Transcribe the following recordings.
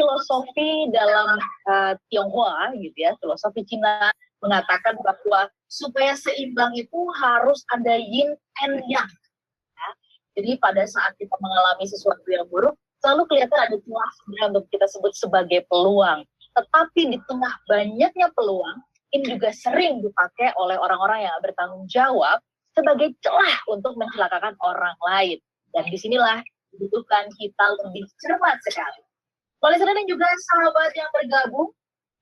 filosofi dalam Tionghoa gitu ya, filosofi Cina mengatakan bahwa supaya seimbang itu harus ada yin and yang. Ya. Jadi pada saat kita mengalami sesuatu yang buruk, selalu kelihatan ada celah sebenarnya untuk kita sebut sebagai peluang. Tetapi di tengah banyaknya peluang, ini juga sering dipakai oleh orang-orang yang bertanggung jawab sebagai celah untuk mencelakakan orang lain. Dan disinilah dibutuhkan kita lebih cermat sekali. Listener dan juga sahabat yang bergabung,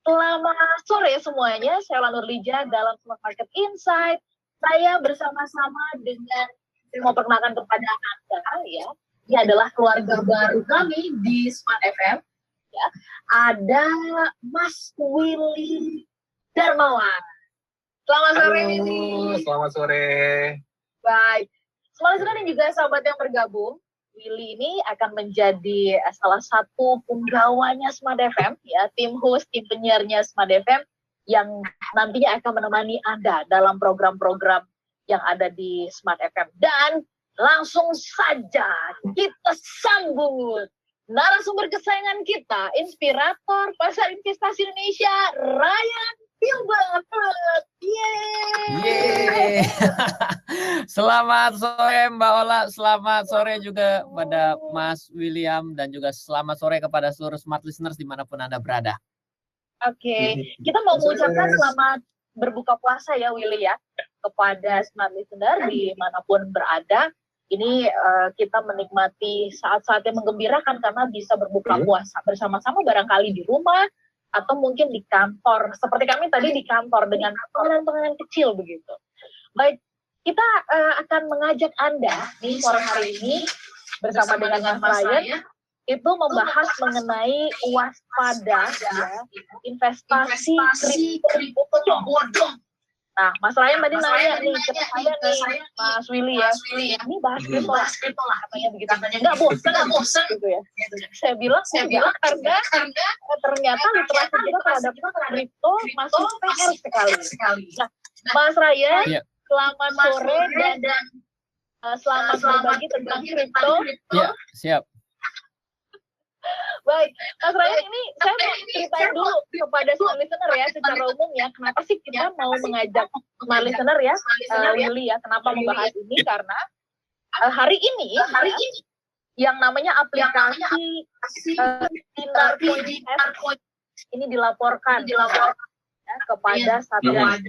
selamat sore semuanya. Saya Lanur Lija dalam Smart Market Insight. Saya bersama-sama dengan mau perkenalkan kepada Anda ya. Ini adalah keluarga baru kami di Smart FM. Ya. Ada Mas Willy Darmawan. Selamat sore, Willy. Selamat sore. Baik. Selamat sore dan juga sahabat yang bergabung. Willy ini akan menjadi salah satu penggawanya Smart FM, ya, tim host, tim penyiarnya Smart FM yang nantinya akan menemani Anda dalam program-program yang ada di Smart FM. Dan langsung saja kita sambut narasumber kesayangan kita, inspirator pasar investasi Indonesia, Ryan Gilbert. Yeay. Selamat sore Mbak Ola, selamat sore juga pada Mas William dan juga selamat sore kepada seluruh smart listeners dimanapun Anda berada. Oke, kita mau mengucapkan selamat berbuka puasa ya Willy ya kepada smart listener dimanapun berada. Ini kita menikmati saat-saat yang menggembirakan karena bisa berbuka puasa bersama-sama barangkali di rumah atau mungkin di kantor, seperti kami tadi di kantor dengan pengenalan-pengenalan kecil begitu. Baik, kita akan mengajak Anda di sore hari ini bersama dengan Mas Ryan itu membahas mengenai waspada ya, investasi kripto bodong. Nah, Mas Ryan tadi nanya nih ke saya nih, Mas Willy ya, ini bahas kripto lah, katanya begitu. Nggak bosan gitu ya. Saya bilang karena ternyata literasi kita terhadap kripto masih PR sekali. Nah, Mas Ryan, selamat sore dan selamat berbagi tentang kripto. Ya, siap. Baik, Mas Ryan, ini saya mau ceritain dulu kepada smart listener ya, secara umum ya, kenapa sih kita mau mengajak smart listener ya, Willy ya, kenapa membahas ini, karena hari ini yang namanya aplikasi Dinar Coin ini dilaporkan ya, kepada Satgas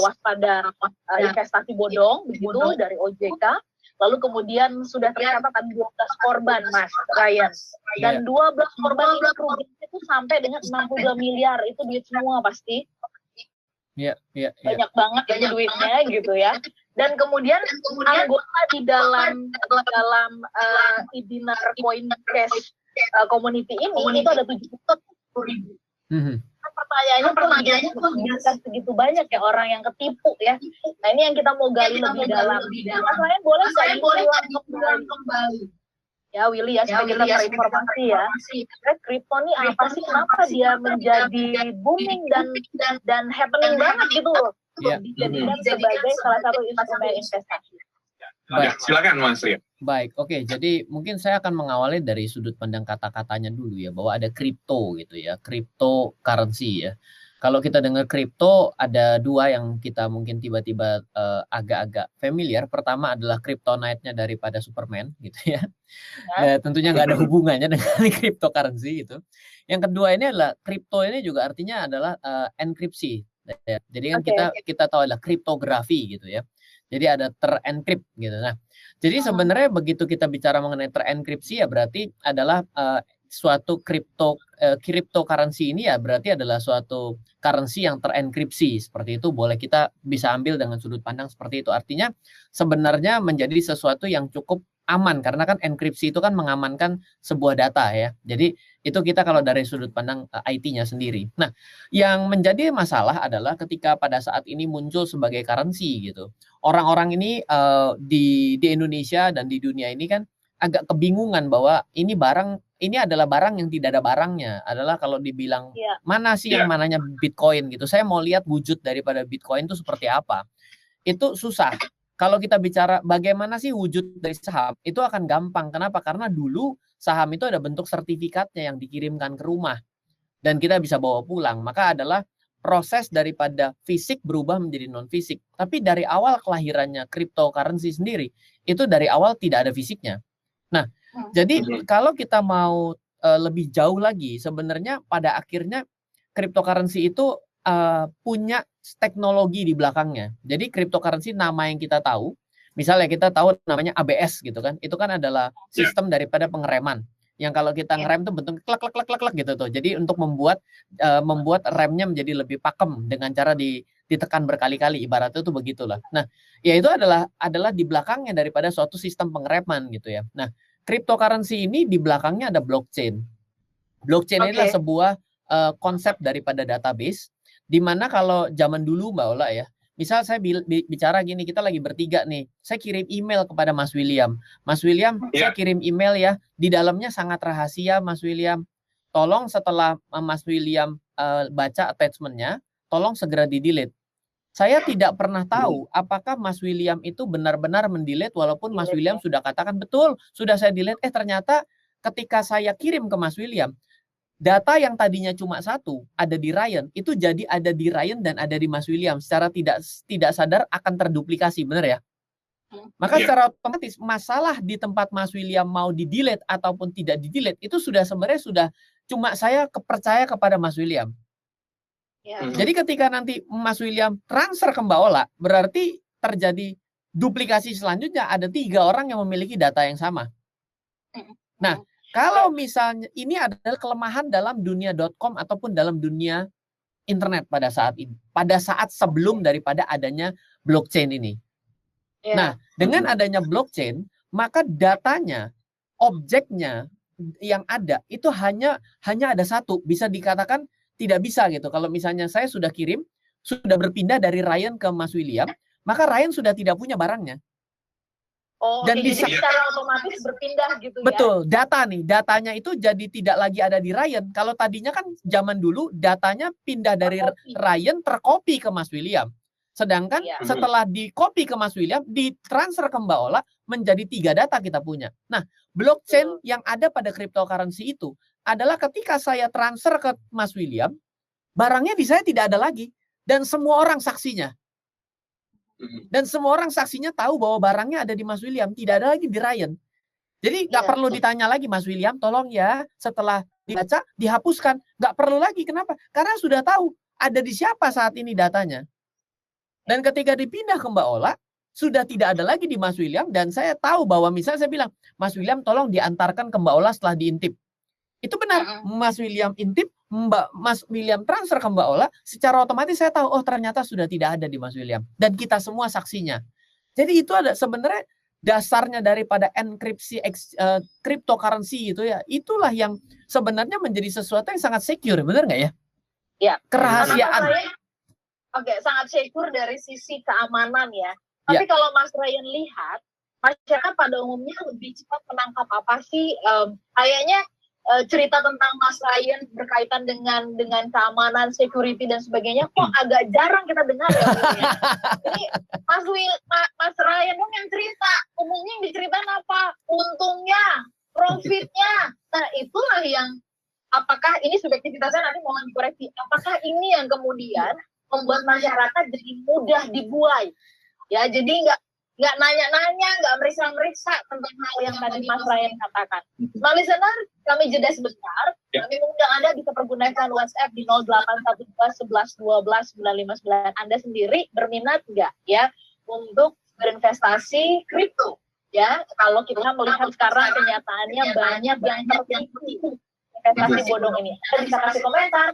Waspada Investasi Bodong, begitu, dari OJK. Lalu kemudian sudah tercatat ada 12 korban, Mas Ryan. Dan 12 korban ini kerugian itu sampai dengan 62 miliar. Itu duit semua pasti. Banyak banget itu duitnya gitu ya. Dan kemudian anggota di dalam Dinar Coin Cash community ini itu ada 70.000. Pertanyaannya kok bisa segitu banyak ya orang yang ketipu ya. Nah ini yang kita mau gali lebih dalam. Mas Ryan boleh diulang kembali ya Willy ya, supaya kita terinformasi ya. Kripto ini apa sih, kenapa dia menjadi booming dan happening banget gitu loh, dijadikan sebagai salah satu instrumen investasi. Baik. Silakan Mas Ria. Baik, oke. Jadi mungkin saya akan mengawali dari sudut pandang kata-katanya dulu ya, bahwa ada kripto gitu ya, cryptocurrency ya. Kalau kita dengar kripto, ada dua yang kita mungkin tiba-tiba agak-agak familiar. Pertama adalah kryptonite-nya daripada Superman gitu ya. Tentunya nggak ada hubungannya dengan cryptocurrency itu. Yang kedua ini adalah kripto, ini juga artinya adalah enkripsi. Jadi kan kita tahu adalah kriptografi gitu ya. Jadi ada terencrypt gitu. Nah, jadi sebenarnya begitu kita bicara mengenai terenkripsi ya berarti adalah suatu cryptocurrency ini ya berarti adalah suatu currency yang terenkripsi. Seperti itu boleh kita bisa ambil dengan sudut pandang seperti itu. Artinya sebenarnya menjadi sesuatu yang cukup aman karena kan enkripsi itu kan mengamankan sebuah data ya. Jadi itu kita kalau dari sudut pandang IT-nya sendiri. Nah, yang menjadi masalah adalah ketika pada saat ini muncul sebagai currency gitu. Orang-orang ini di Indonesia dan di dunia ini kan agak kebingungan bahwa ini adalah barang yang tidak ada barangnya. Adalah kalau dibilang mana sih yang mananya Bitcoin gitu. Saya mau lihat wujud daripada Bitcoin itu seperti apa. Itu susah. Kalau kita bicara bagaimana sih wujud dari saham, itu akan gampang. Kenapa? Karena dulu saham itu ada bentuk sertifikatnya yang dikirimkan ke rumah dan kita bisa bawa pulang. Maka adalah proses daripada fisik berubah menjadi non fisik. Tapi dari awal kelahirannya cryptocurrency sendiri itu dari awal tidak ada fisiknya. Nah, jadi kalau kita mau lebih jauh lagi, sebenarnya pada akhirnya cryptocurrency itu punya teknologi di belakangnya. Jadi cryptocurrency nama yang kita tahu, misalnya kita tahu namanya ABS gitu kan, itu kan adalah sistem daripada pengereman. Yang kalau kita ngerem tuh bentuk klek klek klek klek gitu tuh. Jadi untuk membuat remnya menjadi lebih pakem dengan cara ditekan berkali-kali, ibaratnya tuh begitulah. Nah, ya itu adalah di belakangnya daripada suatu sistem pengereman gitu ya. Nah, cryptocurrency ini di belakangnya ada blockchain. Blockchain ini adalah sebuah konsep daripada database di mana kalau zaman dulu Mbak Ola ya, misal saya bicara gini, kita lagi bertiga nih, saya kirim email kepada Mas William. Mas William, saya kirim email ya, di dalamnya sangat rahasia Mas William. Tolong setelah Mas William baca attachment-nya, tolong segera di-delete. Saya tidak pernah tahu apakah Mas William itu benar-benar mendelete walaupun Mas William sudah katakan betul, sudah saya delete. Ternyata ketika saya kirim ke Mas William, data yang tadinya cuma satu ada di Ryan itu jadi ada di Ryan dan ada di Mas William, secara tidak sadar akan terduplikasi, benar ya? Maka secara otomatis masalah di tempat Mas William mau di-delete ataupun tidak di-delete itu sebenarnya sudah cuma saya percaya kepada Mas William. Jadi ketika nanti Mas William transfer ke Mbak Ola, berarti terjadi duplikasi selanjutnya, ada 3 orang yang memiliki data yang sama. Nah, kalau misalnya ini adalah kelemahan dalam dunia.com ataupun dalam dunia internet pada saat ini, pada saat sebelum daripada adanya blockchain ini. Nah, dengan adanya blockchain, maka datanya, objeknya yang ada itu hanya ada satu, bisa dikatakan tidak bisa gitu. Kalau misalnya saya sudah kirim, sudah berpindah dari Ryan ke Mas William, maka Ryan sudah tidak punya barangnya. Dan jadi secara otomatis berpindah gitu ya. Betul, datanya itu jadi tidak lagi ada di Ryan. Kalau tadinya kan zaman dulu datanya pindah dari Ryan tercopy ke Mas William. Sedangkan setelah di-copy ke Mas William, ditransfer ke Mbak Ola, menjadi 3 data kita punya. Nah, blockchain yang ada pada cryptocurrency itu adalah ketika saya transfer ke Mas William, barangnya di saya tidak ada lagi. Dan semua orang saksinya. Dan semua orang saksinya tahu bahwa barangnya ada di Mas William, tidak ada lagi di Ryan. Jadi nggak perlu ditanya lagi, Mas William, tolong ya setelah dibaca dihapuskan. Nggak perlu lagi. Kenapa? Karena sudah tahu ada di siapa saat ini datanya. Dan ketika dipindah ke Mbak Ola, sudah tidak ada lagi di Mas William, dan saya tahu bahwa misalnya saya bilang, Mas William tolong diantarkan ke Mbak Ola setelah diintip. Itu benar, Mas William intip, Mas William transfer ke Mbak Ola, secara otomatis saya tahu, oh ternyata sudah tidak ada di Mas William. Dan kita semua saksinya. Jadi itu ada sebenarnya dasarnya daripada enkripsi cryptocurrency itu ya. Itulah yang sebenarnya menjadi sesuatu yang sangat secure, benar nggak ya? Ya. Kerahasiaan. Oke, sangat secure dari sisi keamanan ya. Tapi kalau Mas Ryan lihat, masyarakat pada umumnya lebih cepat menangkap apa sih? Kayaknya cerita tentang Mas Ryan berkaitan dengan keamanan, security dan sebagainya kok agak jarang kita dengar ya. Jadi Mas Ryan dong yang cerita, umumnya yang diceritain apa? Untungnya, profitnya. Nah, itulah yang apakah ini subjektivitasnya, nanti mohon dikoreksi. Apakah ini yang kemudian membuat masyarakat jadi mudah dibuai? Ya, jadi nggak nanya-nanya, nggak meriksa-meriksa tentang hal yang tadi Mas Ryan katakan. Nah, listener, kami jeda sebentar. Kami mengundang Anda bisa pergunakan WhatsApp di 0812 11 12 959. Anda sendiri berminat nggak ya untuk berinvestasi kripto? Ya, kalau kita melihat sekarang kenyataannya banyak yang tertipu investasi bodong ini. Anda bisa kasih komentar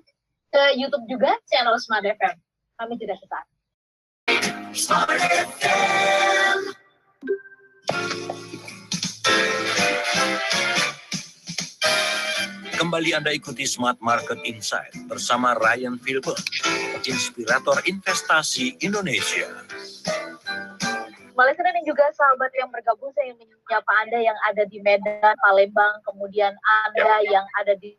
ke YouTube juga, channel Smart FM. Kami jeda sesaat. Smart FM. Kembali Anda ikuti Smart Market Insight bersama Ryan Filbert, inspirator investasi Indonesia. Malaysia dan juga sahabat yang bergabung, saya menyapa Anda yang ada di Medan, Palembang, kemudian Anda yang ada di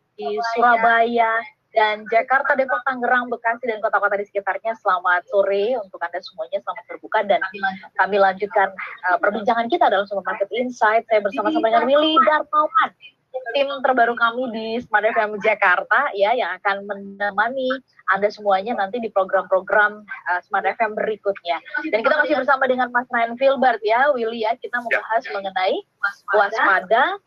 Surabaya, dan Jakarta, Depok, Tangerang, Bekasi, dan kota-kota di sekitarnya. Selamat sore untuk Anda semuanya, selamat berbuka. Dan kami lanjutkan perbincangan kita dalam Smart Market Insight. Saya bersama-sama dengan Willy Darmawan, tim terbaru kami di Smart FM Jakarta ya yang akan menemani Anda semuanya nanti di program-program Smart FM berikutnya. Dan kita masih bersama dengan Mas Ryan Filbert ya, Willy ya, kita membahas mengenai waspada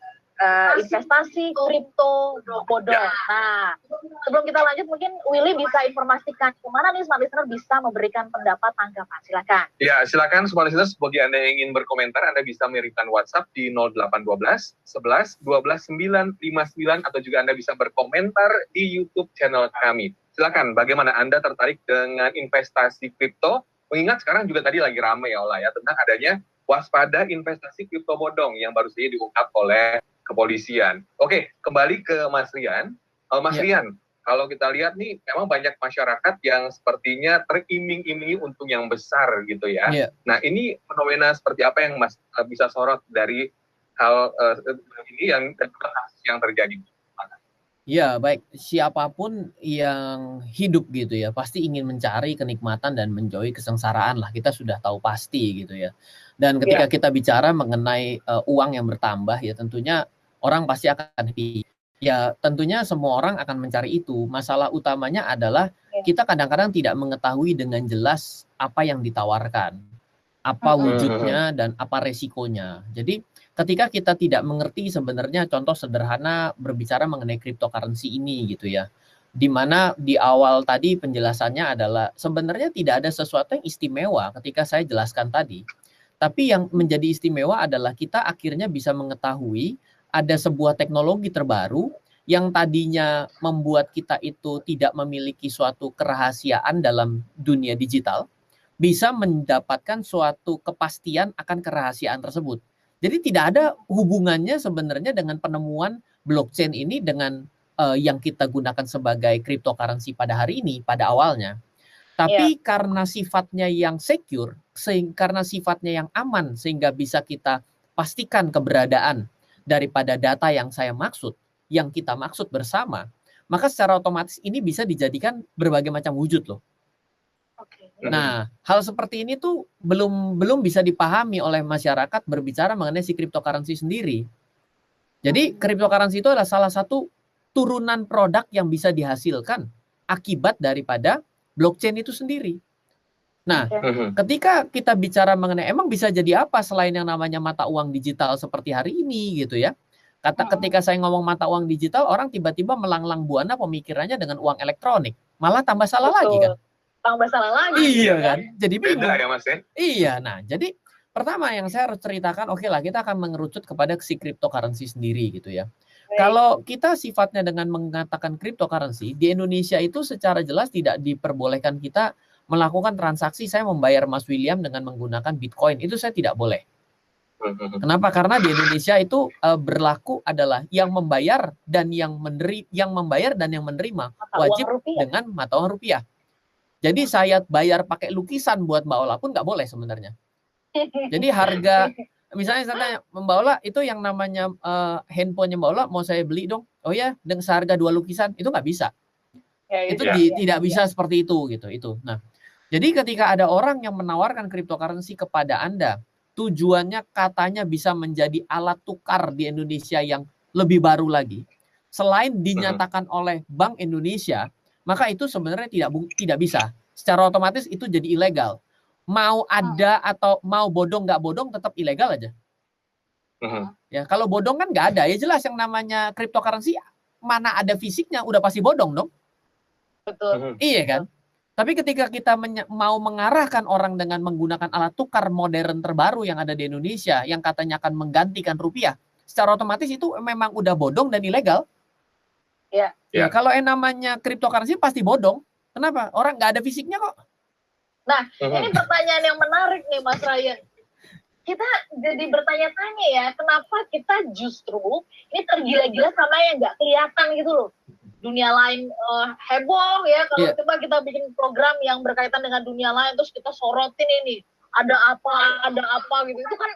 investasi kripto bodong. Nah, sebelum kita lanjut mungkin Willy bisa informasikan kemana nih Smart Listener bisa memberikan pendapat tanggapan. Silakan. Ya, silakan Smart Listeners, bagi Anda yang ingin berkomentar, Anda bisa mengirimkan WhatsApp di 0812 11 12 959 atau juga Anda bisa berkomentar di YouTube channel kami. Silakan, bagaimana Anda tertarik dengan investasi kripto? Mengingat sekarang juga tadi lagi ramai ya Ola ya tentang adanya waspada investasi kripto bodong yang baru saja diungkap oleh kepolisian. Oke, kembali ke Mas Rian. Mas Rian, kalau kita lihat nih, memang banyak masyarakat yang sepertinya teriming-imingi untung yang besar gitu ya. Nah, ini fenomena seperti apa yang Mas bisa sorot dari hal ini yang terjadi? Ya, baik. Siapapun yang hidup gitu ya, pasti ingin mencari kenikmatan dan menjauhi kesengsaraan lah. Kita sudah tahu pasti gitu ya. Dan ketika kita bicara mengenai uang yang bertambah ya, tentunya orang pasti akan happy. Ya, tentunya semua orang akan mencari itu. Masalah utamanya adalah kita kadang-kadang tidak mengetahui dengan jelas apa yang ditawarkan, apa wujudnya dan apa resikonya. Jadi ketika kita tidak mengerti sebenarnya contoh sederhana berbicara mengenai cryptocurrency ini gitu ya. Di mana di awal tadi penjelasannya adalah sebenarnya tidak ada sesuatu yang istimewa ketika saya jelaskan tadi. Tapi yang menjadi istimewa adalah kita akhirnya bisa mengetahui ada sebuah teknologi terbaru yang tadinya membuat kita itu tidak memiliki suatu kerahasiaan dalam dunia digital, bisa mendapatkan suatu kepastian akan kerahasiaan tersebut. Jadi tidak ada hubungannya sebenarnya dengan penemuan blockchain ini dengan yang kita gunakan sebagai cryptocurrency pada hari ini, pada awalnya. Tapi karena sifatnya yang secure, karena sifatnya yang aman, sehingga bisa kita pastikan keberadaan daripada data yang saya maksud, yang kita maksud bersama, maka secara otomatis ini bisa dijadikan berbagai macam wujud loh. Nah, hal seperti ini tuh belum bisa dipahami oleh masyarakat berbicara mengenai si cryptocurrency sendiri. Jadi cryptocurrency itu adalah salah satu turunan produk yang bisa dihasilkan akibat daripada blockchain itu sendiri. Nah, ketika kita bicara mengenai emang bisa jadi apa selain yang namanya mata uang digital seperti hari ini gitu ya. Ketika saya ngomong mata uang digital, orang tiba-tiba melanglang buana pemikirannya dengan uang elektronik. Malah tambah salah lagi kan. Tambah salah lagi. Iya kan? Jadi bingung. Beda ya Mas ya? Iya, nah jadi pertama yang saya harus ceritakan, oke lah kita akan mengerucut kepada si cryptocurrency sendiri gitu ya. Kalau kita sifatnya dengan mengatakan cryptocurrency, di Indonesia itu secara jelas tidak diperbolehkan kita melakukan transaksi saya membayar Mas William dengan menggunakan Bitcoin. Itu saya tidak boleh. Kenapa? Karena di Indonesia itu berlaku adalah yang membayar dan yang menerima wajib dengan mata uang rupiah. Jadi saya bayar pakai lukisan buat Mbak Ola pun nggak boleh sebenarnya. Jadi harga, misalnya saya tanya, Mbak Ola itu yang namanya handphonenya Mbak Ola mau saya beli dong. Oh ya, dengan seharga 2 lukisan, itu nggak bisa. Itu tidak bisa seperti itu gitu. Itu. Nah, jadi ketika ada orang yang menawarkan cryptocurrency kepada Anda, tujuannya katanya bisa menjadi alat tukar di Indonesia yang lebih baru lagi. Selain dinyatakan oleh Bank Indonesia, maka itu sebenarnya tidak bisa. Secara otomatis itu jadi ilegal. Mau ada atau mau bodong nggak bodong tetap ilegal aja. Ya kalau bodong kan nggak ada. Ya jelas yang namanya cryptocurrency mana ada fisiknya udah pasti bodong dong. Betul. Iya kan. Tapi ketika kita mau mengarahkan orang dengan menggunakan alat tukar modern terbaru yang ada di Indonesia yang katanya akan menggantikan rupiah, secara otomatis itu memang udah bodong dan ilegal. Ya, kalau yang namanya cryptocurrency pasti bodong. Kenapa? Orang nggak ada fisiknya kok. Nah, ini pertanyaan yang menarik nih Mas Ryan. Kita jadi bertanya-tanya ya, kenapa kita justru ini tergila-gila sama yang nggak kelihatan gitu loh. Dunia lain heboh ya, kalau coba kita bikin program yang berkaitan dengan dunia lain, terus kita sorotin ini, ada apa gitu. Itu kan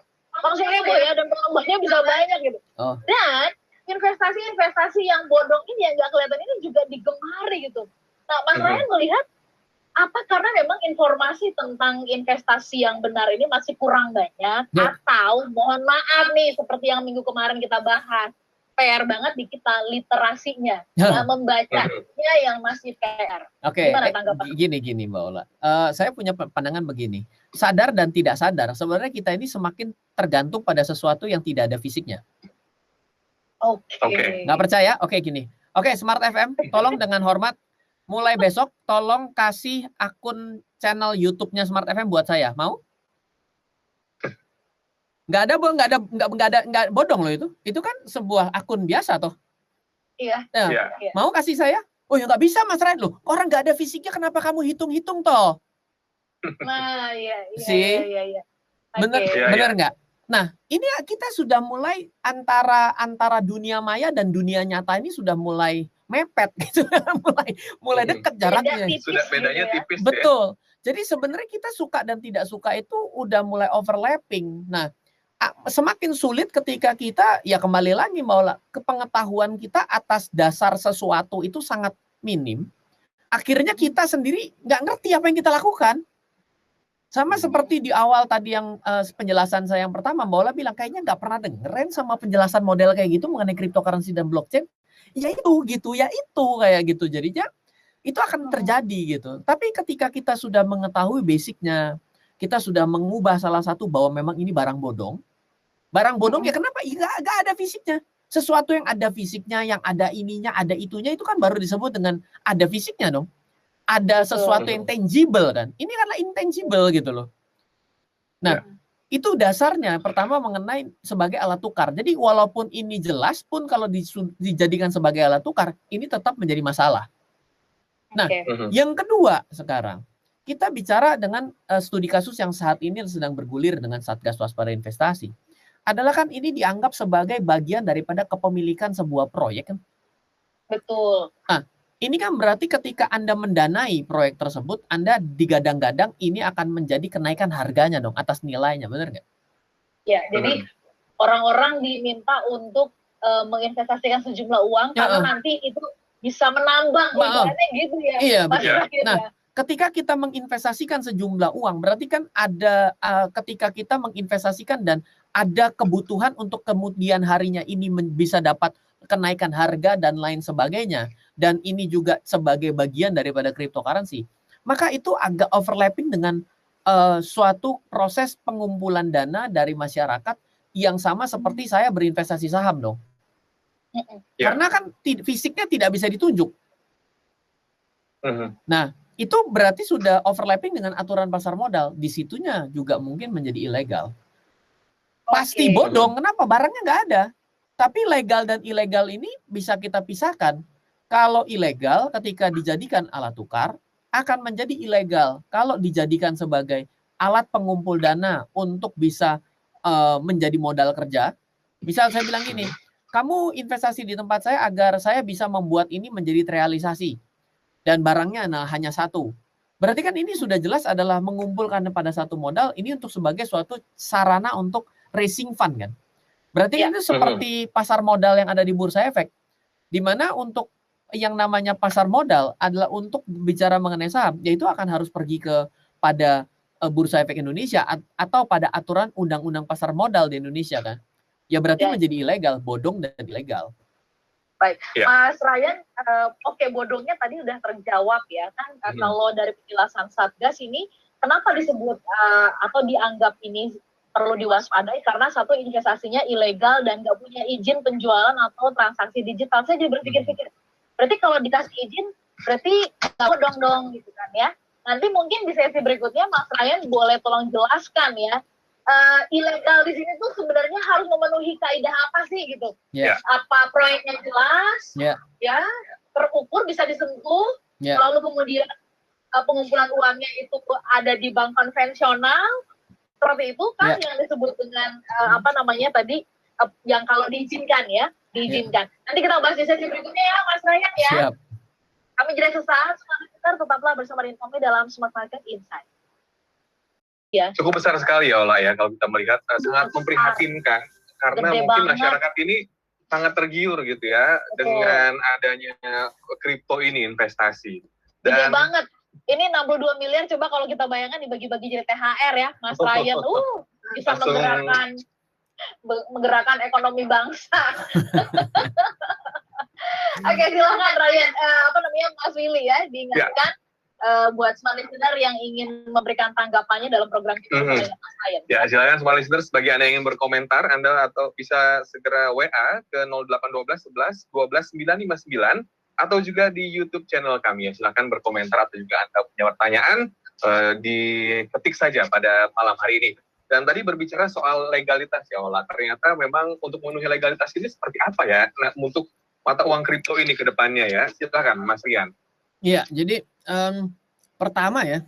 langsung heboh ya, dan penambahnya bisa banyak gitu. Dan investasi-investasi yang bodong ini yang nggak kelihatan ini juga digemari gitu. Nah, Mas Ryan melihat apa karena memang informasi tentang investasi yang benar ini masih kurang banyak atau mohon maaf nih seperti yang minggu kemarin kita bahas PR banget di kita literasinya, ya, membacanya yang masih PR. Oke, Gimana tanggapan? gini Mbak Ola. Saya punya pandangan begini. Sadar dan tidak sadar, sebenarnya kita ini semakin tergantung pada sesuatu yang tidak ada fisiknya. Oke. Nggak percaya? Oke, gini. Oke, Smart FM, tolong dengan hormat, mulai besok tolong kasih akun channel YouTube-nya Smart FM buat saya. Mau? Nggak bodong loh itu. Itu kan sebuah akun biasa toh. Iya. Nah, mau kasih saya? Oh ya nggak bisa Mas Ryan loh. Orang nggak ada fisiknya, kenapa kamu hitung-hitung toh? Nah, iya. Bener nggak? Nah, ini kita sudah mulai antara dunia maya dan dunia nyata ini sudah mulai mepet gitu, mulai dekat jaraknya. Sudah bedanya tipis. Betul. Jadi sebenarnya kita suka dan tidak suka itu udah mulai overlapping. Nah, semakin sulit ketika kita, ya kembali lagi Mbak, kepengetahuan kita atas dasar sesuatu itu sangat minim. Akhirnya kita sendiri nggak ngerti apa yang kita lakukan. Sama seperti di awal tadi yang penjelasan saya yang pertama, Mbak Ola bilang kayaknya nggak pernah dengerin sama penjelasan model kayak gitu mengenai cryptocurrency dan blockchain. Ya itu gitu, ya itu kayak gitu. Jadinya itu akan terjadi gitu. Tapi ketika kita sudah mengetahui basicnya, kita sudah mengubah salah satu bahwa memang ini barang bodong. Barang bodong ya kenapa? Nggak ada fisiknya. Sesuatu yang ada fisiknya, yang ada ininya, ada itunya, itu kan baru disebut dengan ada fisiknya dong. Ada sesuatu yang tangible kan. Ini karena intangible gitu loh. Nah, itu dasarnya pertama mengenai sebagai alat tukar. Jadi walaupun ini jelas pun kalau dijadikan sebagai alat tukar, ini tetap menjadi masalah. Nah, yang kedua sekarang, kita bicara dengan studi kasus yang saat ini sedang bergulir dengan Satgas Waspada Investasi. Adalah kan ini dianggap sebagai bagian daripada kepemilikan sebuah proyek kan? Betul. Nah, ini kan berarti ketika Anda mendanai proyek tersebut, Anda digadang-gadang ini akan menjadi kenaikan harganya dong atas nilainya, benar nggak? Ya, jadi orang-orang diminta untuk menginvestasikan sejumlah uang karena nanti itu bisa menambang, ibaratnya gitu ya. Iya, betul. Nah, ya. Ketika kita menginvestasikan sejumlah uang, berarti kan ada ketika kita menginvestasikan dan ada kebutuhan untuk kemudian harinya ini bisa dapat kenaikan harga dan lain sebagainya, dan ini juga sebagai bagian daripada cryptocurrency, maka itu agak overlapping dengan suatu proses pengumpulan dana dari masyarakat yang sama seperti saya berinvestasi saham dong. Karena kan fisiknya tidak bisa ditunjuk. Nah, itu berarti sudah overlapping dengan aturan pasar modal. Di situnya juga mungkin menjadi ilegal. Pasti bodong. Kenapa? Barangnya nggak ada. Tapi legal dan ilegal ini bisa kita pisahkan. Kalau ilegal ketika dijadikan alat tukar, akan menjadi ilegal kalau dijadikan sebagai alat pengumpul dana untuk bisa menjadi modal kerja. Misal saya bilang gini, kamu investasi di tempat saya agar saya bisa membuat ini menjadi terrealisasi. Dan barangnya hanya satu. Berarti kan ini sudah jelas adalah mengumpulkan pada satu modal ini untuk sebagai suatu sarana untuk raising fund kan. Berarti ini seperti pasar modal yang ada di Bursa Efek. Di mana untuk yang namanya pasar modal adalah untuk bicara mengenai saham, yaitu akan harus pergi pada Bursa Efek Indonesia atau pada aturan undang-undang pasar modal di Indonesia kan. Ya berarti menjadi ilegal, bodong dan ilegal. Baik, Mas Ryan, bodongnya tadi udah terjawab ya kan. Kalau dari penjelasan Satgas ini, kenapa disebut atau dianggap ini perlu diwaspadai? Karena satu, investasinya ilegal dan nggak punya izin penjualan atau transaksi digital. Saya jadi berpikir-pikir, berarti kalau dikasih izin, berarti nggak bodong dong gitu kan ya. Nanti mungkin di sesi berikutnya Mas Ryan boleh tolong jelaskan ya. Ilegal di sini tuh sebenarnya harus memenuhi kaidah apa sih gitu? Apa proyeknya jelas, ya terukur bisa disentuh, lalu kemudian pengumpulan uangnya itu ada di bank konvensional, seperti itu kan yang disebut dengan tadi yang kalau diizinkan ya, diizinkan. Nanti kita bahas di sesi berikutnya ya Mas Ryan ya. Kami jeda sesaat, tetaplah bersama dengan kami dalam Smart Market Insight. Cukup besar sekali ya Ola ya kalau kita melihat, sangat memprihatinkan karena mungkin masyarakat ini sangat tergiur gitu ya dengan adanya kripto ini investasi. Gede banget. Ini 62 miliar coba kalau kita bayangkan dibagi-bagi jadi THR ya Mas Ryan. Bisa menggerakkan menggerakkan ekonomi bangsa. Oke, silakan Ryan, Mas Willy ya, diingatkan buat smart listener yang ingin memberikan tanggapannya dalam program kita. Ya, silakan smart listeners, bagi Anda yang ingin berkomentar, Anda atau bisa segera WA ke 0812 11 12 959 atau juga di YouTube channel kami ya. Silakan berkomentar atau juga Anda punya pertanyaan diketik saja pada malam hari ini. Dan tadi berbicara soal legalitas ya, Ola. Ternyata memang untuk memenuhi legalitas ini seperti apa ya? Nah, untuk mata uang kripto ini ke depannya ya. Silakan Mas Rian. Iya, jadi pertama ya,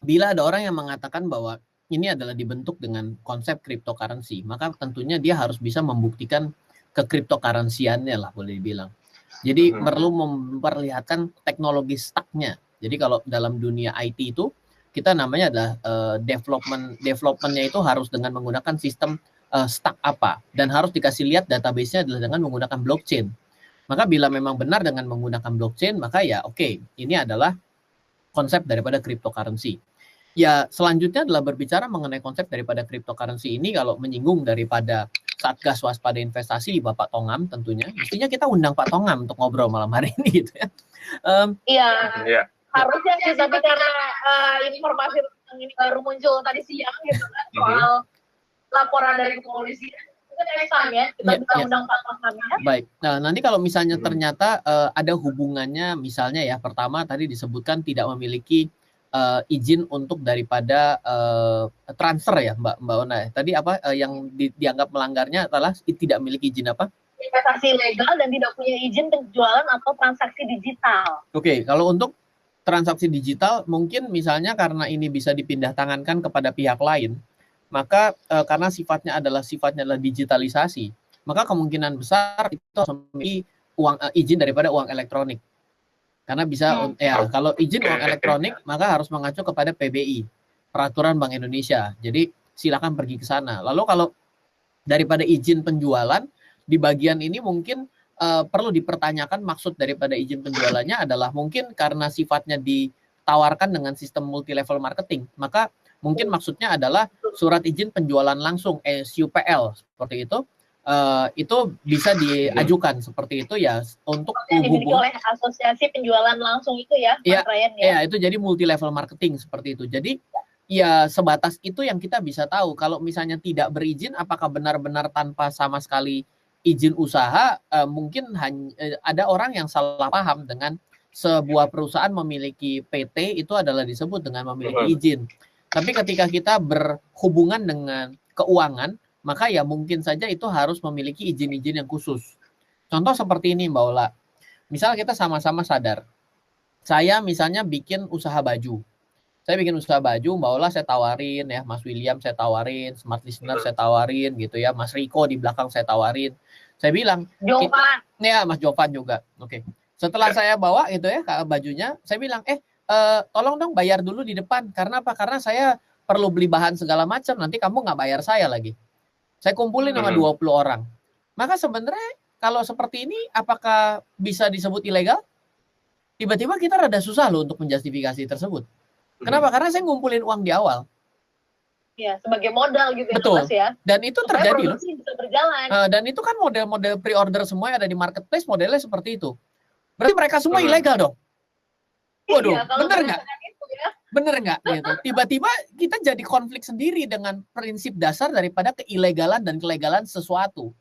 bila ada orang yang mengatakan bahwa ini adalah dibentuk dengan konsep cryptocurrency, maka tentunya dia harus bisa membuktikan ke cryptocurrency-annya lah, boleh dibilang. Jadi perlu memperlihatkan teknologi stack-nya. Jadi kalau dalam dunia IT itu, kita namanya adalah development-nya itu harus dengan menggunakan sistem stack apa, dan harus dikasih lihat database-nya adalah dengan menggunakan blockchain. Maka bila memang benar dengan menggunakan blockchain, maka ya oke, ini adalah konsep daripada cryptocurrency. Ya, selanjutnya adalah berbicara mengenai konsep daripada cryptocurrency ini, kalau menyinggung daripada Satgas Waspada Investasi di Bapak Tongam tentunya, mestinya kita undang Pak Tongam untuk ngobrol malam hari ini gitu ya. Iya. Harusnya kita bicara informasi tentang ini baru muncul tadi siang gitu kan, soal laporan dari kepolisian. Ya, kita bisa undang Pak Tongam ya. Baik, nah nanti kalau misalnya ternyata ada hubungannya, misalnya ya, pertama tadi disebutkan tidak memiliki izin untuk daripada transfer ya Mbak Ona. Tadi apa yang dianggap melanggarnya adalah tidak memiliki izin apa? Investasi legal dan tidak punya izin penjualan atau transaksi digital. Oke, kalau untuk transaksi digital mungkin misalnya karena ini bisa dipindah tangankan kepada pihak lain, maka karena sifatnya adalah digitalisasi, maka kemungkinan besar itu harus memiliki izin daripada uang elektronik. Karena bisa kalau izin uang elektronik maka harus mengacu kepada PBI, Peraturan Bank Indonesia. Jadi silakan pergi ke sana. Lalu kalau daripada izin penjualan di bagian ini mungkin perlu dipertanyakan maksud daripada izin penjualannya adalah mungkin karena sifatnya ditawarkan dengan sistem multi level marketing, maka mungkin maksudnya adalah surat izin penjualan langsung SUPL seperti itu. Itu bisa diajukan seperti itu ya, untuk dimiliki oleh asosiasi penjualan langsung itu ya, Mas Ryan ya. Ya, itu jadi multi level marketing seperti itu. Jadi ya sebatas itu yang kita bisa tahu. Kalau misalnya tidak berizin, apakah benar-benar tanpa sama sekali izin usaha? Mungkin hanya ada orang yang salah paham dengan sebuah perusahaan memiliki PT itu adalah disebut dengan memiliki izin. Tapi ketika kita berhubungan dengan keuangan, maka ya mungkin saja itu harus memiliki izin-izin yang khusus. Contoh seperti ini Mbak Ola. Misal kita sama-sama sadar, saya misalnya bikin usaha baju. Saya bikin usaha baju, Mbak Ola saya tawarin ya, Mas William saya tawarin, Smart Listener saya tawarin gitu ya, Mas Riko di belakang saya tawarin. Saya bilang, Jovan. Ya Mas Jovan juga. Oke. Setelah saya bawa gitu ya bajunya, saya bilang, tolong dong bayar dulu di depan. Karena apa? Karena saya perlu beli bahan segala macam, nanti kamu nggak bayar saya lagi. Saya kumpulin sama 20 orang. Maka sebenarnya kalau seperti ini apakah bisa disebut ilegal? Tiba-tiba kita rada susah loh untuk menjustifikasi tersebut. Kenapa? Karena saya ngumpulin uang di awal. Ya, sebagai modal gitu. Betul. Ya. Dan itu terjadi loh. Bisa berjalan. Dan itu kan model-model pre-order semua yang ada di marketplace modelnya seperti itu. Berarti mereka semua ilegal dong. Waduh, bener nggak? Bener nggak? Gitu. Tiba-tiba kita jadi konflik sendiri dengan prinsip dasar daripada keilegalan dan kelegalan sesuatu.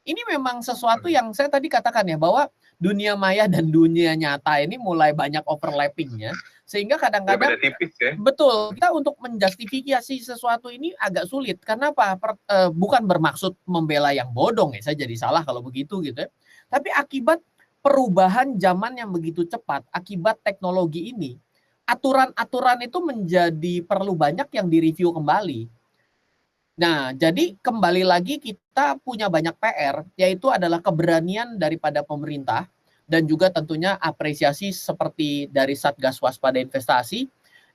Ini memang sesuatu yang saya tadi katakan ya, bahwa dunia maya dan dunia nyata ini mulai banyak overlappingnya, sehingga kadang-kadang betul kita untuk menjustifikasi sesuatu ini agak sulit. Karena apa? Bukan bermaksud membela yang bodong ya, saya jadi salah kalau begitu gitu ya. Tapi akibat perubahan zaman yang begitu cepat, akibat teknologi ini, aturan-aturan itu menjadi perlu banyak yang direview kembali. Nah, jadi kembali lagi kita punya banyak PR, yaitu adalah keberanian daripada pemerintah dan juga tentunya apresiasi seperti dari Satgas Waspada Investasi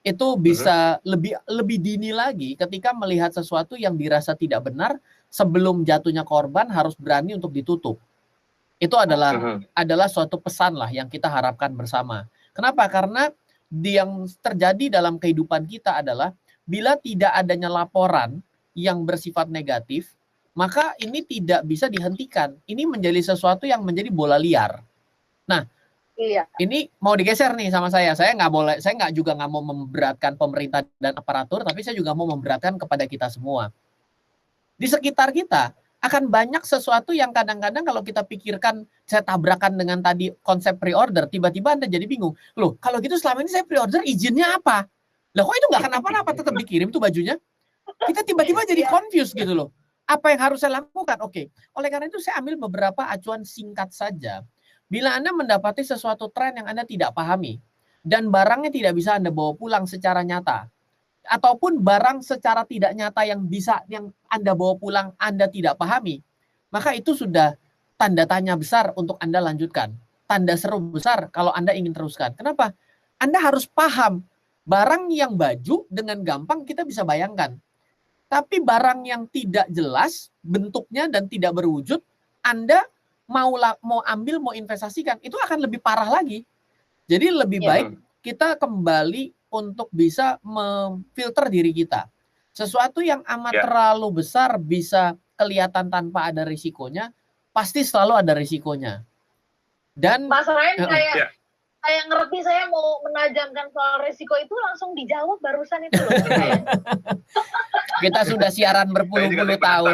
itu bisa lebih dini lagi ketika melihat sesuatu yang dirasa tidak benar sebelum jatuhnya korban harus berani untuk ditutup. Itu adalah suatu pesan lah yang kita harapkan bersama. Kenapa? Karena yang terjadi dalam kehidupan kita adalah bila tidak adanya laporan yang bersifat negatif, maka ini tidak bisa dihentikan. Ini menjadi sesuatu yang menjadi bola liar. Nah, Iya. ini mau digeser nih sama saya. Saya nggak mau memberatkan pemerintah dan aparatur, tapi saya juga mau memberatkan kepada kita semua. Di sekitar kita akan banyak sesuatu yang kadang-kadang kalau kita pikirkan, saya tabrakan dengan tadi konsep pre-order, tiba-tiba Anda jadi bingung. Loh, kalau gitu selama ini saya pre-order izinnya apa? Lah kok itu nggak kenapa-napa, tetap dikirim tuh bajunya? Kita tiba-tiba jadi confused gitu loh. Apa yang harus saya lakukan? Oke. Oleh karena itu saya ambil beberapa acuan singkat saja. Bila Anda mendapati sesuatu tren yang Anda tidak pahami, dan barangnya tidak bisa Anda bawa pulang secara nyata, ataupun barang secara tidak nyata yang Anda bawa pulang Anda tidak pahami, maka itu sudah tanda tanya besar untuk Anda lanjutkan. Tanda seru besar kalau Anda ingin teruskan. Kenapa? Anda harus paham barang yang baju dengan gampang kita bisa bayangkan. Tapi barang yang tidak jelas bentuknya dan tidak berwujud, Anda mau ambil, mau investasikan, itu akan lebih parah lagi. Jadi lebih baik kita kembali untuk bisa memfilter diri kita. Sesuatu yang amat terlalu besar bisa kelihatan tanpa ada risikonya, pasti selalu ada risikonya. Dan Mas Ryan kayak ngerti saya mau menajamkan soal risiko itu langsung dijawab barusan itu loh. kita sudah siaran berpuluh-puluh tahun.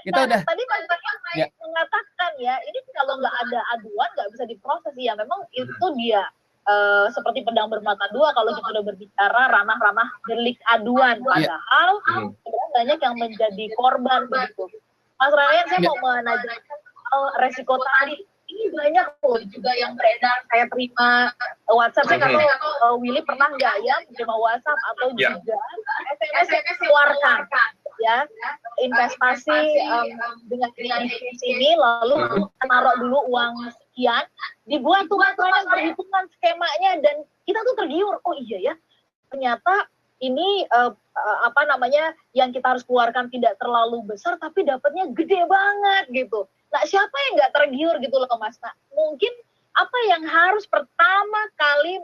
Kita udah. Tadi Mas Ryan mengatakan ya, ini kalau nggak ada aduan nggak bisa diproses ya. Memang itu dia. Seperti pedang bermata dua kalau kita udah berbicara ranah-ranah delik aduan, padahal banyak yang menjadi korban begitu. Mas Ryan, saya mau menajamkan resiko tadi. Ini banyak loh juga yang beredar. Saya terima WhatsApp, saya nggak tahu Willy pernah nggak ya terima WhatsApp atau juga SMS keluarkan ya investasi dengan ini, lalu taruh dulu uang sekian, dibuat tuh perhitungan skemanya dan kita tuh tergiur, oh iya ya ternyata ini yang kita harus keluarkan tidak terlalu besar tapi dapatnya gede banget gitu. Nah siapa yang nggak tergiur gitu loh Mas. Nah mungkin apa yang harus pertama kali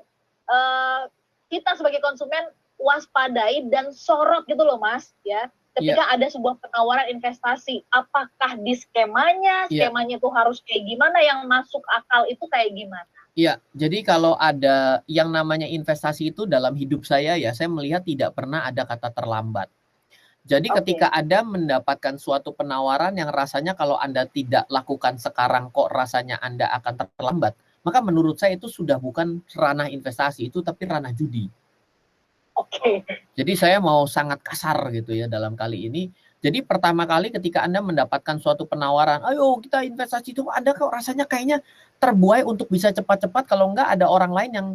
kita sebagai konsumen waspadai dan sorot gitu loh Mas ya. Ketika ada sebuah penawaran investasi, apakah di skemanya itu harus kayak gimana, yang masuk akal itu kayak gimana? Iya, jadi kalau ada yang namanya investasi itu dalam hidup saya ya, saya melihat tidak pernah ada kata terlambat. Jadi ketika Anda mendapatkan suatu penawaran yang rasanya kalau Anda tidak lakukan sekarang kok rasanya Anda akan terlambat, maka menurut saya itu sudah bukan ranah investasi itu, tapi ranah judi. Jadi saya mau sangat kasar gitu ya dalam kali ini. Jadi pertama kali ketika Anda mendapatkan suatu penawaran, ayo kita investasi itu, Anda kok rasanya kayaknya terbuai untuk bisa cepat-cepat, kalau enggak ada orang lain yang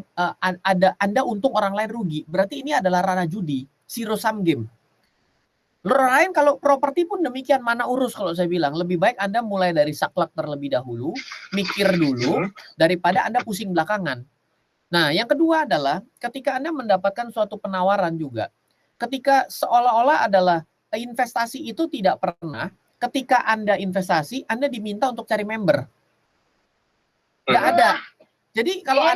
Anda untung orang lain rugi. Berarti ini adalah ranah judi, zero sum game. Orang lain kalau properti pun demikian, mana urus kalau saya bilang. Lebih baik Anda mulai dari saklek terlebih dahulu, mikir dulu, daripada Anda pusing belakangan. Nah, yang kedua adalah ketika Anda mendapatkan suatu penawaran juga, ketika seolah-olah adalah investasi itu tidak pernah, ketika Anda investasi, Anda diminta untuk cari member. Nggak ada. Jadi kalau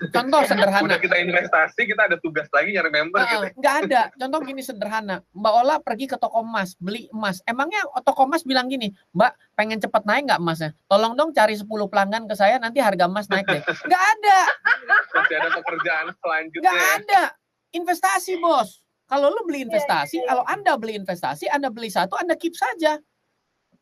contoh sederhana. Udah kita investasi, kita ada tugas lagi nyari member. Nggak ada. Contoh gini sederhana. Mbak Ola pergi ke toko emas, beli emas. Emangnya toko emas bilang gini, Mbak pengen cepat naik nggak emasnya? Tolong dong cari 10 pelanggan ke saya, nanti harga emas naik deh. Nggak ada. Masih ada pekerjaan selanjutnya. Nggak ada. Investasi, bos. Kalau lu beli investasi, kalau Anda beli investasi, Anda beli satu, Anda keep saja.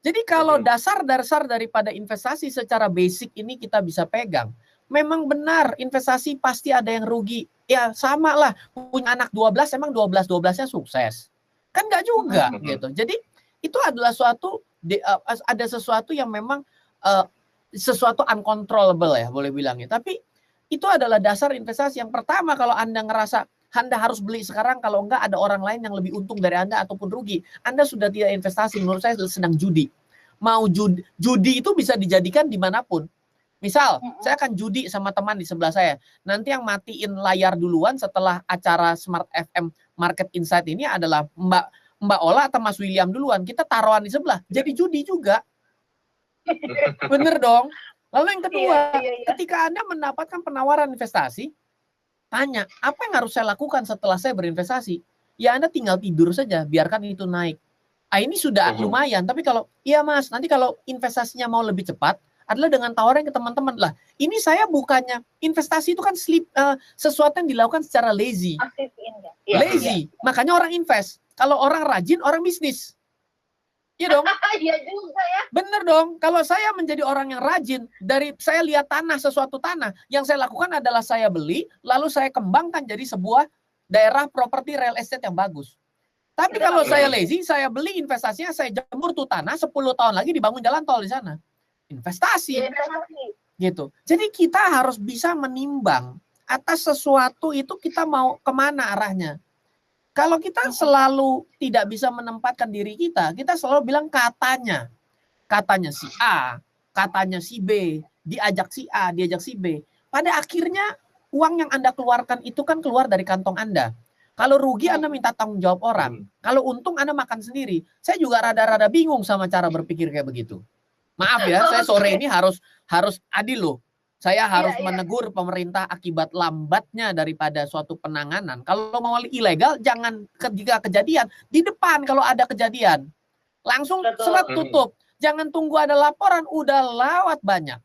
Jadi kalau dasar-dasar daripada investasi secara basic ini kita bisa pegang. Memang benar, investasi pasti ada yang rugi. Ya sama lah, punya anak 12, emang 12-12-nya sukses. Kan nggak juga gitu. Jadi itu adalah ada sesuatu yang memang sesuatu uncontrollable ya, boleh bilangnya. Tapi itu adalah dasar investasi. Yang pertama, kalau Anda ngerasa Anda harus beli sekarang, kalau enggak ada orang lain yang lebih untung dari Anda ataupun rugi, Anda sudah tidak investasi. Menurut saya sedang judi. Mau judi itu bisa dijadikan dimanapun. Misal, saya akan judi sama teman di sebelah saya. Nanti yang matiin layar duluan setelah acara Smart FM Market Insight ini adalah Mbak Ola atau Mas William duluan. Kita taruhan di sebelah. Jadi judi juga. Bener dong. Lalu yang kedua, ketika Anda mendapatkan penawaran investasi, tanya, apa yang harus saya lakukan setelah saya berinvestasi? Ya Anda tinggal tidur saja, biarkan itu naik. Ini sudah lumayan. Tapi kalau iya Mas, nanti kalau investasinya mau lebih cepat adalah dengan tawaran ke teman-teman lah. Ini saya bukannya investasi itu kan sesuatu yang dilakukan secara lazy. Lazy. Makanya orang invest. Kalau orang rajin, orang bisnis. Iya dong. Iya juga ya. Bener dong. Kalau saya menjadi orang yang rajin, dari saya lihat sesuatu tanah, yang saya lakukan adalah saya beli, lalu saya kembangkan jadi sebuah daerah properti real estate yang bagus. Tapi kalau saya lazy, saya beli investasinya, saya jemur tuh tanah, 10 tahun lagi dibangun jalan tol di sana. Investasi. Gitu. Jadi kita harus bisa menimbang atas sesuatu itu kita mau kemana arahnya. Kalau kita selalu tidak bisa menempatkan diri kita selalu bilang katanya. Katanya si A, katanya si B, diajak si A, diajak si B. Pada akhirnya uang yang Anda keluarkan itu kan keluar dari kantong Anda. Kalau rugi Anda minta tanggung jawab orang. Kalau untung Anda makan sendiri. Saya juga rada-rada bingung sama cara berpikir kayak begitu. Maaf ya, saya sore ini harus adil loh. Saya harus menegur pemerintah akibat lambatnya daripada suatu penanganan. Kalau mau ilegal, jangan ketika kejadian. Di depan kalau ada kejadian. Langsung selat tutup. Jangan tunggu ada laporan, udah lewat banyak.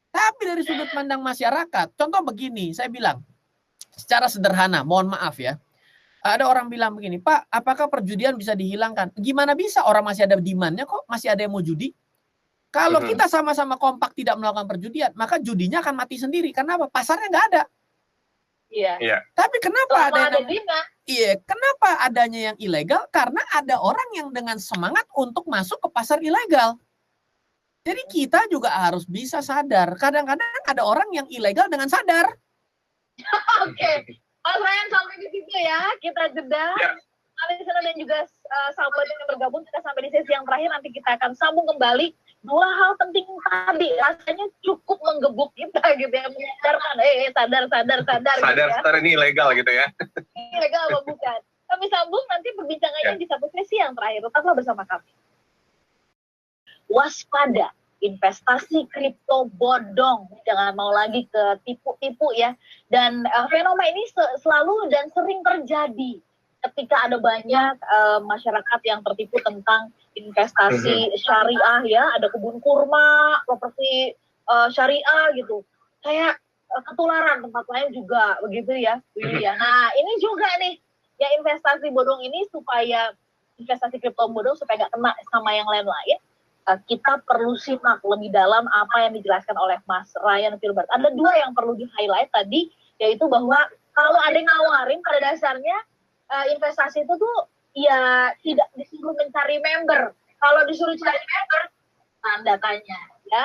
Tapi dari sudut pandang masyarakat, contoh begini, saya bilang, secara sederhana, mohon maaf ya. Ada orang bilang begini, Pak, apakah perjudian bisa dihilangkan? Gimana bisa? Orang masih ada demand-nya kok, masih ada yang mau judi. Kalau kita sama-sama kompak tidak melakukan perjudian, maka judinya akan mati sendiri. Karena apa? Pasarnya nggak ada. Iya. Tapi kenapa kenapa adanya yang ilegal? Karena ada orang yang dengan semangat untuk masuk ke pasar ilegal. Jadi kita juga harus bisa sadar. Kadang-kadang ada orang yang ilegal dengan sadar. Oke. Mas Ryan sampai di situ ya, kita jeda. Listener dan juga sahabat yang bergabung, kita sampai di sesi yang terakhir, nanti kita akan sambung kembali. 2 hal penting tadi, rasanya cukup menggebuk kita gitu ya, menyadarkan, sadar ini ilegal gitu ya. Ilegal apa bukan? Kami sambung nanti perbincangannya di satu sesi yang terakhir, tetaplah bersama kami. Waspada, investasi kripto bodong, jangan mau lagi ke tipu-tipu ya. Dan fenomena ini selalu dan sering terjadi ketika ada banyak masyarakat yang tertipu tentang investasi syariah ya, ada kebun kurma, properti syariah gitu. Kayak ketularan tempat lain juga begitu ya. Nah, ini juga nih ya, investasi bodong ini supaya investasi kripto bodong supaya nggak kena sama yang lain-lain. Kita perlu simak lebih dalam apa yang dijelaskan oleh Mas Ryan Filbert. Ada 2 yang perlu di-highlight tadi, yaitu bahwa kalau ada yang ngawarin pada dasarnya investasi itu tuh ya tidak disuruh mencari member. Kalau disuruh cari member, tanda tanya ya.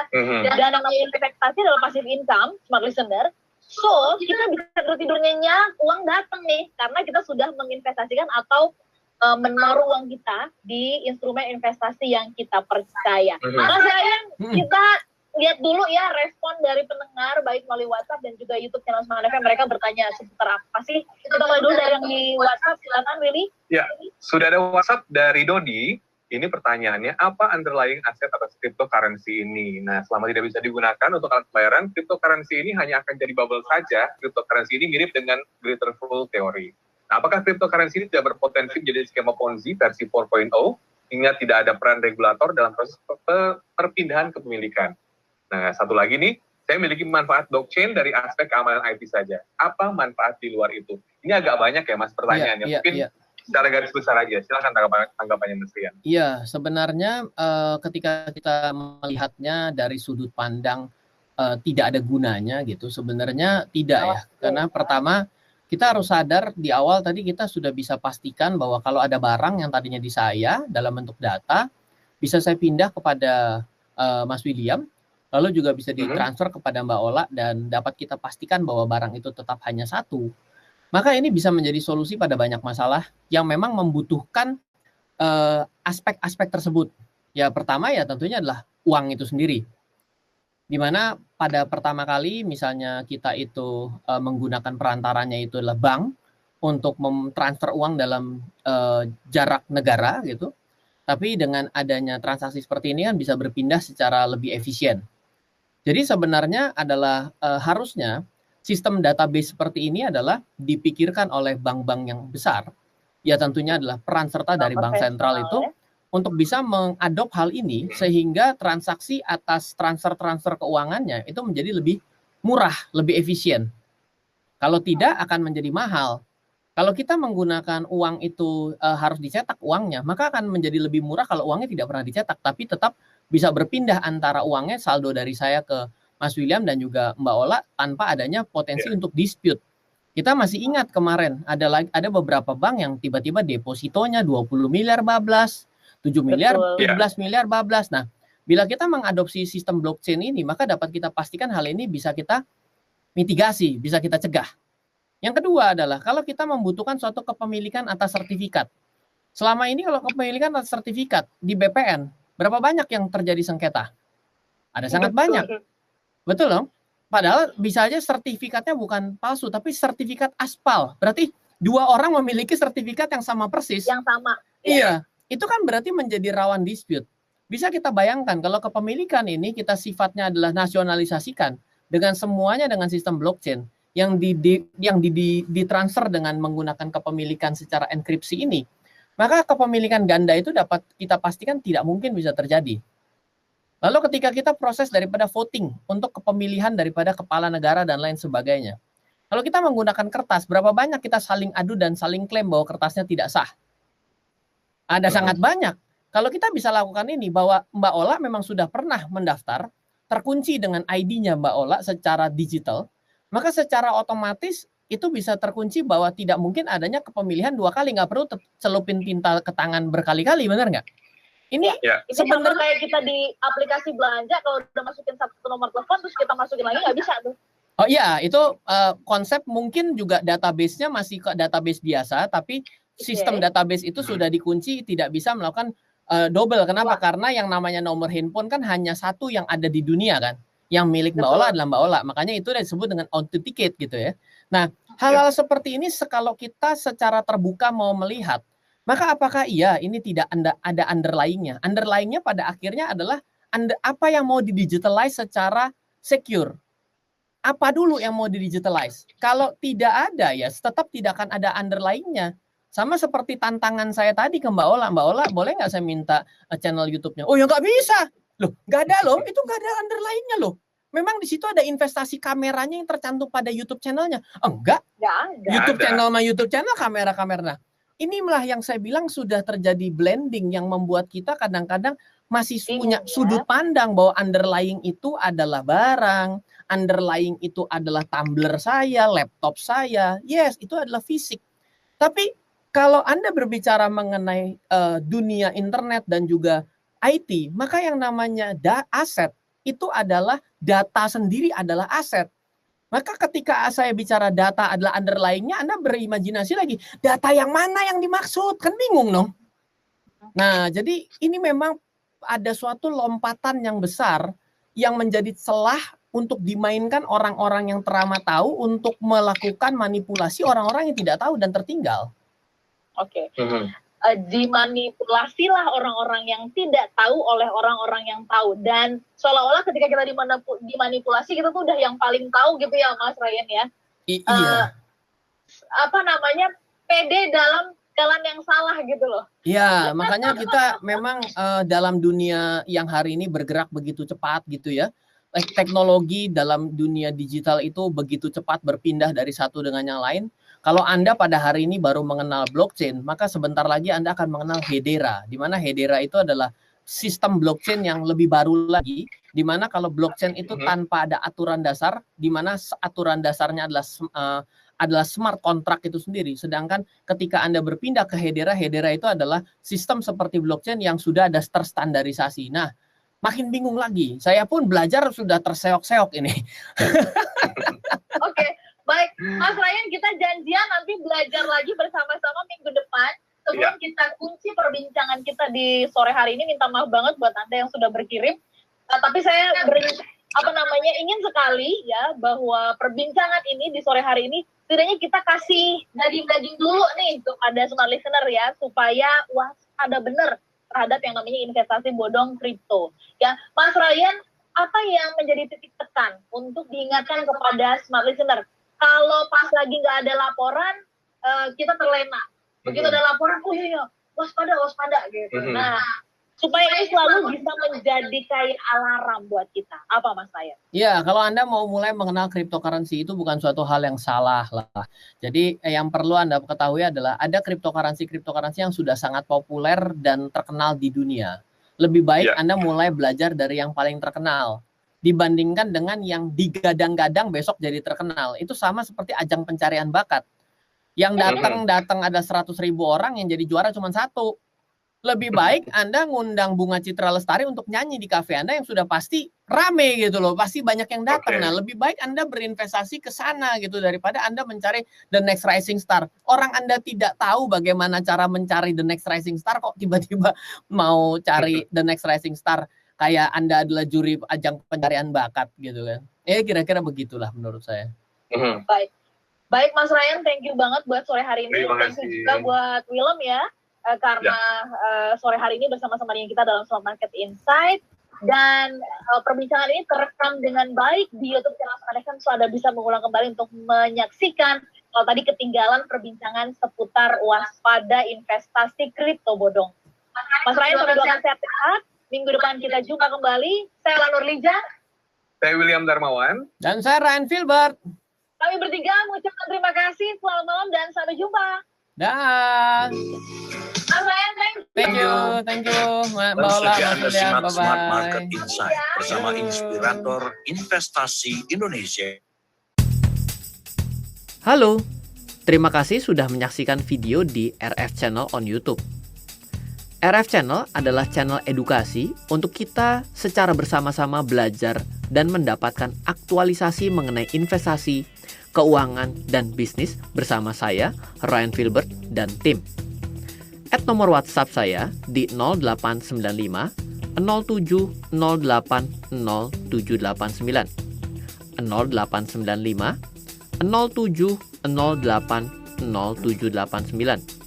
Dan namanya investasi adalah passive income, smart listener. So, kita bisa tidur nyenyak, uang datang nih, karena kita sudah menginvestasikan atau menaruh uang kita di instrumen investasi yang kita percaya. Mas Ryan, kita lihat dulu ya respon dari pendengar baik melalui WhatsApp dan juga YouTube channel Smart FM. Mereka bertanya seputar apa sih? Kita mulai dulu dari yang di WhatsApp, silakan Willy. Ya, sudah ada WhatsApp dari Dodi. Ini pertanyaannya, apa underlying aset atas cryptocurrency ini? Nah, selama tidak bisa digunakan untuk alat pembayaran, cryptocurrency ini hanya akan jadi bubble saja. Cryptocurrency ini mirip dengan Glitterful Theory. Nah, apakah cryptocurrency ini tidak berpotensi menjadi skema Ponzi versi 4.0 hingga tidak ada peran regulator dalam proses perpindahan kepemilikan? Nah, satu lagi nih, saya memiliki manfaat blockchain dari aspek keamanan IT saja. Apa manfaat di luar itu? Ini agak banyak ya Mas pertanyaannya. Mungkin secara garis besar aja. Silakan tanggapannya Mas Rian. Iya, sebenarnya ketika kita melihatnya dari sudut pandang tidak ada gunanya gitu, sebenarnya tidak ya. Karena pertama, kita harus sadar di awal tadi kita sudah bisa pastikan bahwa kalau ada barang yang tadinya di saya dalam bentuk data, bisa saya pindah kepada Mas William, lalu juga bisa ditransfer kepada Mbak Ola dan dapat kita pastikan bahwa barang itu tetap hanya satu. Maka ini bisa menjadi solusi pada banyak masalah yang memang membutuhkan aspek-aspek tersebut. Ya pertama ya tentunya adalah uang itu sendiri. Di mana pada pertama kali misalnya kita itu menggunakan perantaranya itu adalah bank untuk mentransfer uang dalam jarak negara gitu. Tapi dengan adanya transaksi seperti ini kan bisa berpindah secara lebih efisien. Jadi sebenarnya adalah harusnya sistem database seperti ini adalah dipikirkan oleh bank-bank yang besar. Ya tentunya adalah peran serta dari bank sentral itu untuk bisa mengadop hal ini sehingga transaksi atas transfer keuangannya itu menjadi lebih murah, lebih efisien. Kalau tidak akan menjadi mahal. Kalau kita menggunakan uang itu harus dicetak uangnya, maka akan menjadi lebih murah kalau uangnya tidak pernah dicetak, tapi tetap bisa berpindah antara uangnya saldo dari saya ke Mas William dan juga Mbak Ola tanpa adanya potensi untuk dispute. Kita masih ingat kemarin ada beberapa bank yang tiba-tiba depositonya 20 miliar bablas, 7 miliar, 17 miliar bablas. Nah, bila kita mengadopsi sistem blockchain ini, maka dapat kita pastikan hal ini bisa kita mitigasi, bisa kita cegah. Yang kedua adalah kalau kita membutuhkan suatu kepemilikan atas sertifikat. Selama ini kalau kepemilikan atas sertifikat di BPN, berapa banyak yang terjadi sengketa? Ada sangat banyak. Betul dong? Padahal bisa aja sertifikatnya bukan palsu, tapi sertifikat aspal. Berarti 2 orang memiliki sertifikat yang sama persis. Yang sama. Iya, itu kan berarti menjadi rawan dispute. Bisa kita bayangkan kalau kepemilikan ini kita sifatnya adalah nasionalisasikan dengan semuanya dengan sistem blockchain yang ditransfer dengan menggunakan kepemilikan secara enkripsi ini, maka kepemilikan ganda itu dapat kita pastikan tidak mungkin bisa terjadi. Lalu ketika kita proses daripada voting untuk kepemilihan daripada kepala negara dan lain sebagainya, kalau kita menggunakan kertas, berapa banyak kita saling adu dan saling klaim bahwa kertasnya tidak sah? Ada sangat banyak. Kalau kita bisa lakukan ini, bahwa Mbak Ola memang sudah pernah mendaftar, terkunci dengan ID-nya Mbak Ola secara digital, maka secara otomatis itu bisa terkunci bahwa tidak mungkin adanya kepemilihan 2 kali, nggak perlu celupin tinta ke tangan berkali-kali, benar nggak? Ini sebenarnya kayak kita di aplikasi belanja, kalau udah masukin 1 nomor telepon terus kita masukin lagi nggak bisa tuh. Oh iya, itu konsep mungkin juga database-nya masih ke database biasa, tapi sistem database itu sudah dikunci, tidak bisa melakukan double. Kenapa? Karena yang namanya nomor handphone kan hanya satu yang ada di dunia kan. Yang milik Mbak Ola adalah Mbak Ola. Makanya itu disebut dengan authenticate gitu ya. Nah, hal-hal seperti ini kalau kita secara terbuka mau melihat, maka apakah iya ini tidak ada underlying-nya? Underlying-nya pada akhirnya adalah apa yang mau di-digitalize secara secure. Apa dulu yang mau di-digitalize? Kalau tidak ada ya tetap tidak akan ada underlying-nya. Sama seperti tantangan saya tadi ke Mbak Ola. Mbak Ola, boleh nggak saya minta channel YouTube-nya? Oh ya nggak bisa. Loh, nggak ada loh. Itu nggak ada underlying-nya loh. Memang di situ ada investasi kameranya yang tercantum pada YouTube channelnya. Enggak. Nggak ada. YouTube channel sama YouTube channel kamera-kamera. Nah, inilah yang saya bilang sudah terjadi blending yang membuat kita kadang-kadang masih punya sudut pandang bahwa underlying itu adalah barang, underlying itu adalah tumbler saya, laptop saya. Yes, itu adalah fisik. Tapi kalau Anda berbicara mengenai dunia internet dan juga IT, maka yang namanya aset itu adalah data sendiri adalah aset. Maka ketika saya bicara data adalah underlying-nya, Anda berimajinasi lagi, data yang mana yang dimaksud? Kan bingung dong. Nah, jadi ini memang ada suatu lompatan yang besar yang menjadi celah untuk dimainkan orang-orang yang teramat tahu untuk melakukan manipulasi orang-orang yang tidak tahu dan tertinggal. Oke. Dimanipulasilah orang-orang yang tidak tahu oleh orang-orang yang tahu, dan seolah-olah ketika kita dimanipulasi kita tuh udah yang paling tahu gitu ya Mas Ryan ya. Iya. Pede dalam jalan yang salah gitu loh. Iya, makanya kita memang dalam dunia yang hari ini bergerak begitu cepat gitu ya. Teknologi dalam dunia digital itu begitu cepat berpindah dari satu dengan yang lain. Kalau Anda pada hari ini baru mengenal blockchain, maka sebentar lagi Anda akan mengenal Hedera, di mana Hedera itu adalah sistem blockchain yang lebih baru lagi, di mana kalau blockchain itu tanpa ada aturan dasar, di mana aturan dasarnya adalah smart contract itu sendiri. Sedangkan ketika Anda berpindah ke Hedera, Hedera itu adalah sistem seperti blockchain yang sudah ada terstandarisasi. Nah, makin bingung lagi. Saya pun belajar sudah terseok-seok ini. Oke. Baik, Mas Ryan, kita janjian nanti belajar lagi bersama-sama minggu depan. Sebelum kita kunci perbincangan kita di sore hari ini, minta maaf banget buat Anda yang sudah berkirim. Tapi saya ingin sekali ya bahwa perbincangan ini di sore hari ini setidaknya kita kasih daging-daging dulu nih kepada semua listener ya, supaya waspada benar terhadap yang namanya investasi bodong kripto. Ya, Mas Ryan, apa yang menjadi titik tekan untuk diingatkan kepada smart listener? Kalau pas lagi nggak ada laporan, kita terlena. Begitu ada laporan, oh iya, waspada gitu. Nah, supaya ini selalu bisa menjadi kayak alarm buat kita. Apa Mas Ryan? Ya, kalau Anda mau mulai mengenal cryptocurrency itu bukan suatu hal yang salah lah. Jadi yang perlu Anda ketahui adalah ada cryptocurrency yang sudah sangat populer dan terkenal di dunia. Lebih baik Anda mulai belajar dari yang paling terkenal dibandingkan dengan yang digadang-gadang besok jadi terkenal. Itu sama seperti ajang pencarian bakat. Yang datang ada 100.000 orang, yang jadi juara cuma satu. Lebih baik Anda ngundang Bunga Citra Lestari untuk nyanyi di kafe Anda yang sudah pasti rame gitu loh, pasti banyak yang datang. Nah, lebih baik Anda berinvestasi ke sana gitu daripada Anda mencari the next rising star. Orang Anda tidak tahu bagaimana cara mencari the next rising star, kok tiba-tiba mau cari the next rising star kayak Anda adalah juri ajang pencarian bakat gitu kan. Kira-kira begitulah menurut saya. Baik Mas Ryan, thank you banget buat sore hari ini. Thank you juga buat Willem ya. Karena sore hari ini bersama-sama dengan kita dalam Smart Market Insight, dan perbincangan ini terekam dengan baik di YouTube channel Anda, kan Anda bisa mengulang kembali untuk menyaksikan kalau tadi ketinggalan perbincangan seputar waspada investasi kripto bodong. Mas Ryan, kami doakan sehat-sehat. Minggu depan kita jumpa kembali. Saya Lanur Lija. Saya William Darmawan. Dan saya Ryan Filbert. Kami bertiga mengucapkan terima kasih. Selamat malam dan sampai jumpa. Dan thank you, Mbak Ola, Anda Mas simak Julian, Smart Market bye-bye. Insight bersama Inspirator Investasi Indonesia. Halo, terima kasih sudah menyaksikan video di RF Channel on YouTube. RF Channel adalah channel edukasi untuk kita secara bersama-sama belajar dan mendapatkan aktualisasi mengenai investasi, keuangan, dan bisnis bersama saya, Ryan Filbert, dan tim. Add nomor WhatsApp saya di 0895 07 08 0789 0895 07 08 0789.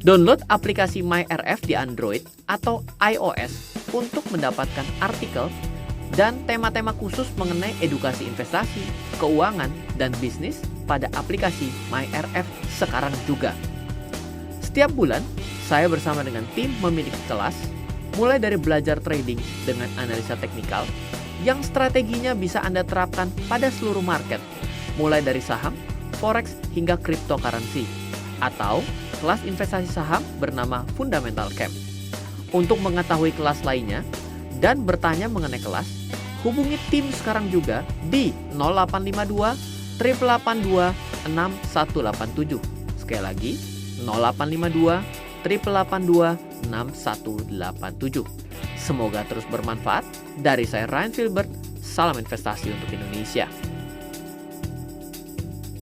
Download aplikasi MyRF di Android atau iOS untuk mendapatkan artikel dan tema-tema khusus mengenai edukasi investasi, keuangan, dan bisnis pada aplikasi MyRF sekarang juga. Setiap bulan, saya bersama dengan tim memiliki kelas, mulai dari belajar trading dengan analisa teknikal, yang strateginya bisa Anda terapkan pada seluruh market, mulai dari saham, forex, hingga cryptocurrency, atau kelas investasi saham bernama Fundamental Camp. Untuk mengetahui kelas lainnya dan bertanya mengenai kelas, hubungi tim sekarang juga di 0852 882 6187. Sekali lagi, 0852 882 6187. Semoga terus bermanfaat. Dari saya Ryan Filbert, salam investasi untuk Indonesia.